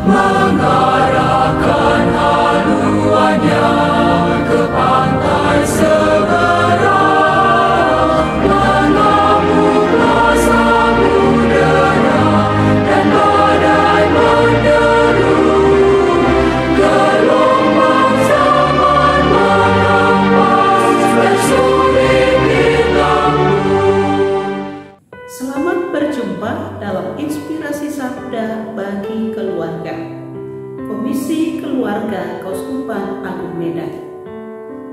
mengarahkan haluannya ke pantai seberang, mengamuklah samudera dan badai menderu, gelombang zaman mengempas dan sulit ditakluk. Selamat berjumpa dalam Inspirasi Sabda bagi Keluarga, Komisi Keluarga Keuskupan Agung Medan.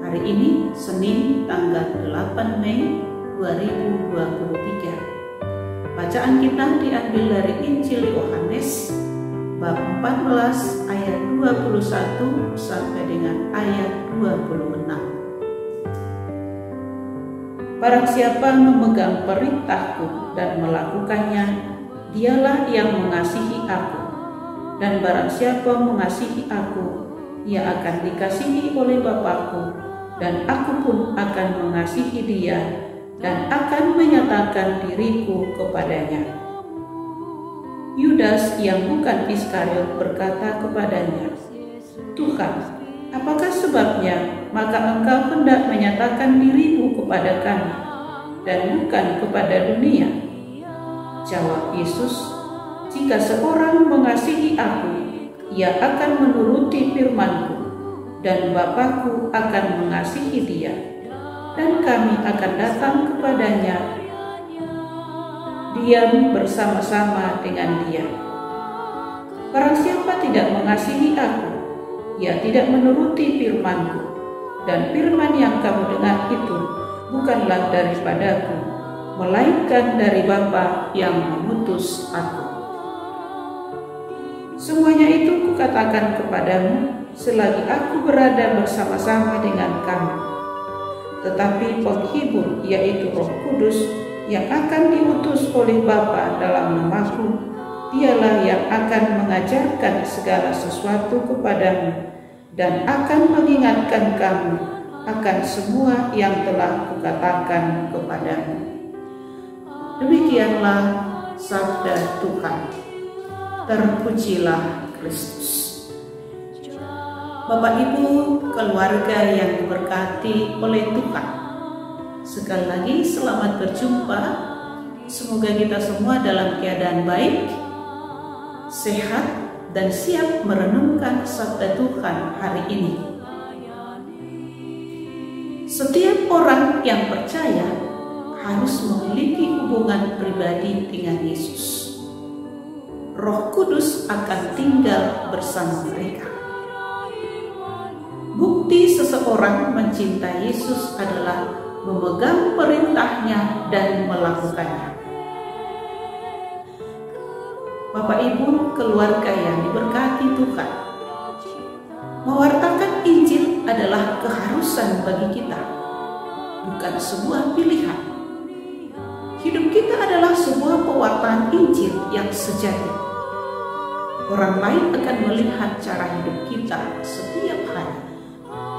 Hari ini Senin tanggal 8 Mei 2023. Bacaan kita diambil dari Injil Yohanes bab 14 ayat 21 sampai dengan ayat 26. Barang siapa memegang perintahku dan melakukannya, dialah yang mengasihi aku. Dan barang siapa mengasihi aku, ia akan dikasihi oleh Bapa-Ku, dan aku pun akan mengasihi dia dan akan menyatakan diriku kepadanya. Yudas yang bukan Iskariot berkata kepadanya, Tuhan, apakah sebabnya maka engkau hendak menyatakan dirimu kepada kami dan bukan kepada dunia? Jawab Yesus, jika seorang mengasihi aku, ia akan menuruti firman-Ku, dan Bapa-Ku akan mengasihi dia, dan kami akan datang kepadanya, diam bersama-sama dengan dia. Barang siapa tidak mengasihi aku, ia tidak menuruti firman-Ku, dan firman yang kamu dengar itu bukanlah daripadaku, melainkan dari Bapa yang mengutus aku. Semuanya itu kukatakan kepadamu selagi aku berada bersama-sama dengan kamu. Tetapi penghibur, yaitu Roh Kudus, yang akan diutus oleh Bapa dalam namaku, dialah yang akan mengajarkan segala sesuatu kepadamu dan akan mengingatkan kamu akan semua yang telah kukatakan kepadamu. Demikianlah sabda Tuhan. Terpujilah Kristus. Bapak Ibu keluarga yang diberkati oleh Tuhan, sekali lagi selamat berjumpa. Semoga kita semua dalam keadaan baik, sehat, dan siap merenungkan sabda Tuhan hari ini. Setiap orang yang percaya harus memiliki hubungan pribadi dengan Yesus. Roh Kudus akan tinggal bersama mereka. Bukti seseorang mencintai Yesus adalah memegang perintahnya dan melakukannya. Bapak Ibu keluarga yang diberkati Tuhan, mewartakan Injil adalah keharusan bagi kita, bukan sebuah pilihan. Hidup kita adalah sebuah pewartaan Injil yang sejati. Orang lain akan melihat cara hidup kita setiap hari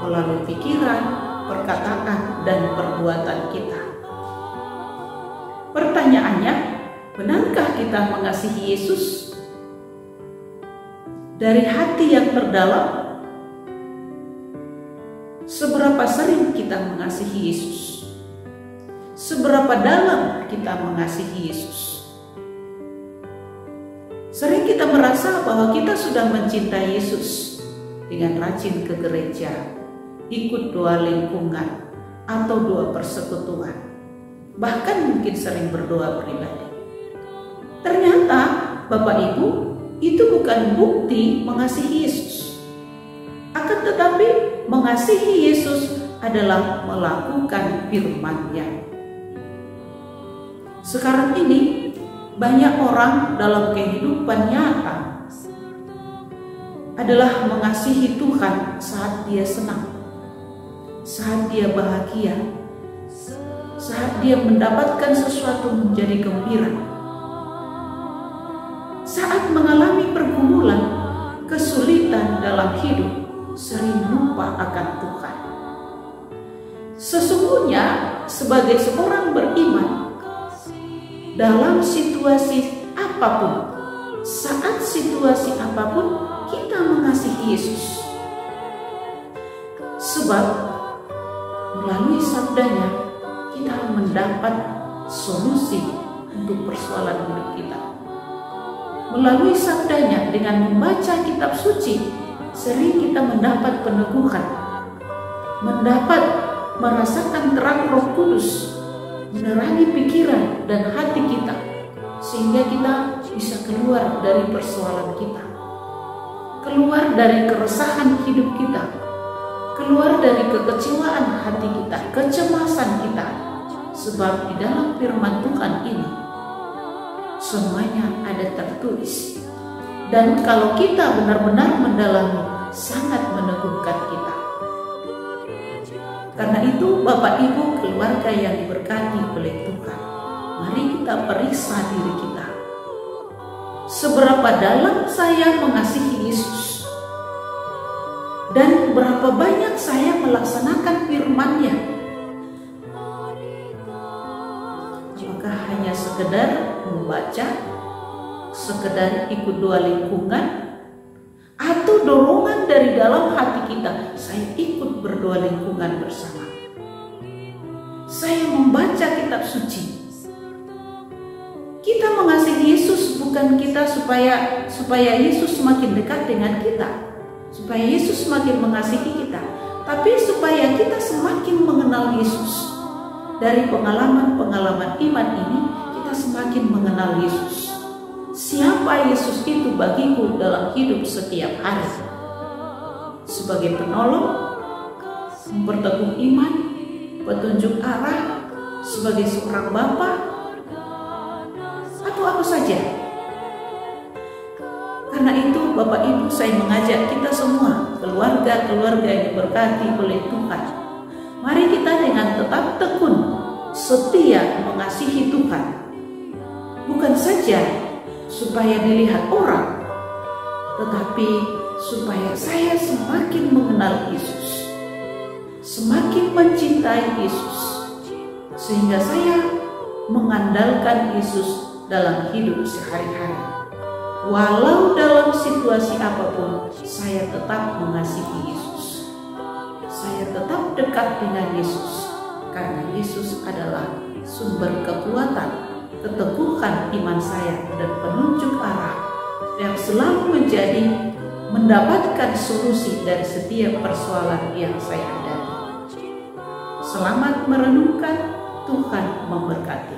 melalui pikiran, perkataan, dan perbuatan kita. Pertanyaannya, benarkah kita mengasihi Yesus? Dari hati yang terdalam, seberapa sering kita mengasihi Yesus? Seberapa dalam kita mengasihi Yesus? Sering kita merasa bahwa kita sudah mencintai Yesus dengan rajin ke gereja, ikut doa lingkungan, atau doa persekutuan, bahkan mungkin sering berdoa pribadi. Ternyata Bapak Ibu, itu bukan bukti mengasihi Yesus. Akan tetapi mengasihi Yesus adalah melakukan firman-Nya. Sekarang ini banyak orang dalam kehidupan nyata adalah mengasihi Tuhan saat dia senang, saat dia bahagia, saat dia mendapatkan sesuatu menjadi gembira, saat mengalami pergumulan, kesulitan dalam hidup, sering lupa akan Tuhan. Sesungguhnya sebagai seorang beriman, dalam situasi apapun, saat situasi apapun kita mengasihi Yesus. Sebab melalui sabdanya kita mendapat solusi untuk persoalan hidup kita. Melalui sabdanya dengan membaca kitab suci, sering kita mendapat peneguhan, merasakan terang Roh Kudus, menerangi pikiran dan hati kita, sehingga kita bisa keluar dari persoalan kita, keluar dari keresahan hidup kita, keluar dari kekecewaan hati kita, kecemasan kita. Sebab di dalam firman Tuhan ini semuanya ada tertulis, dan kalau kita benar-benar mendalami, sangat meneguhkan kita. Karena itu Bapak Ibu keluarga yang diberkati oleh Tuhan, mari kita periksa diri kita. Seberapa dalam saya mengasihi Yesus, dan berapa banyak saya melaksanakan firman-Nya. Apakah hanya sekedar membaca, sekedar ikut doa lingkungan, atau dorongan dari dalam hati kita, saya ikut berdoa lingkungan bersama, saya membaca kitab suci. Kita mengasihi Yesus bukan kita supaya Yesus semakin dekat dengan kita, supaya Yesus semakin mengasihi kita, tapi supaya kita semakin mengenal Yesus. Dari pengalaman-pengalaman iman ini, kita semakin mengenal Yesus. Siapa Yesus itu bagiku dalam hidup setiap hari? Sebagai penolong, memperteguh iman, petunjuk arah, sebagai seorang bapa, atau apa saja. Karena itu Bapak Ibu, saya mengajak kita semua, keluarga-keluarga yang diberkati oleh Tuhan, mari kita dengan tetap tekun, setia mengasihi Tuhan. Bukan saja supaya dilihat orang, tetapi supaya saya semakin mengenal Yesus, semakin mencintai Yesus, sehingga saya mengandalkan Yesus dalam hidup sehari-hari. Walau dalam situasi apapun, saya tetap mengasihi Yesus. Saya tetap dekat dengan Yesus, karena Yesus adalah sumber kekuatan, keteguhan iman saya, dan penunjuk arah yang selalu mendapatkan solusi dari setiap persoalan yang saya hadapi. Selamat merenungkan, Tuhan memberkati.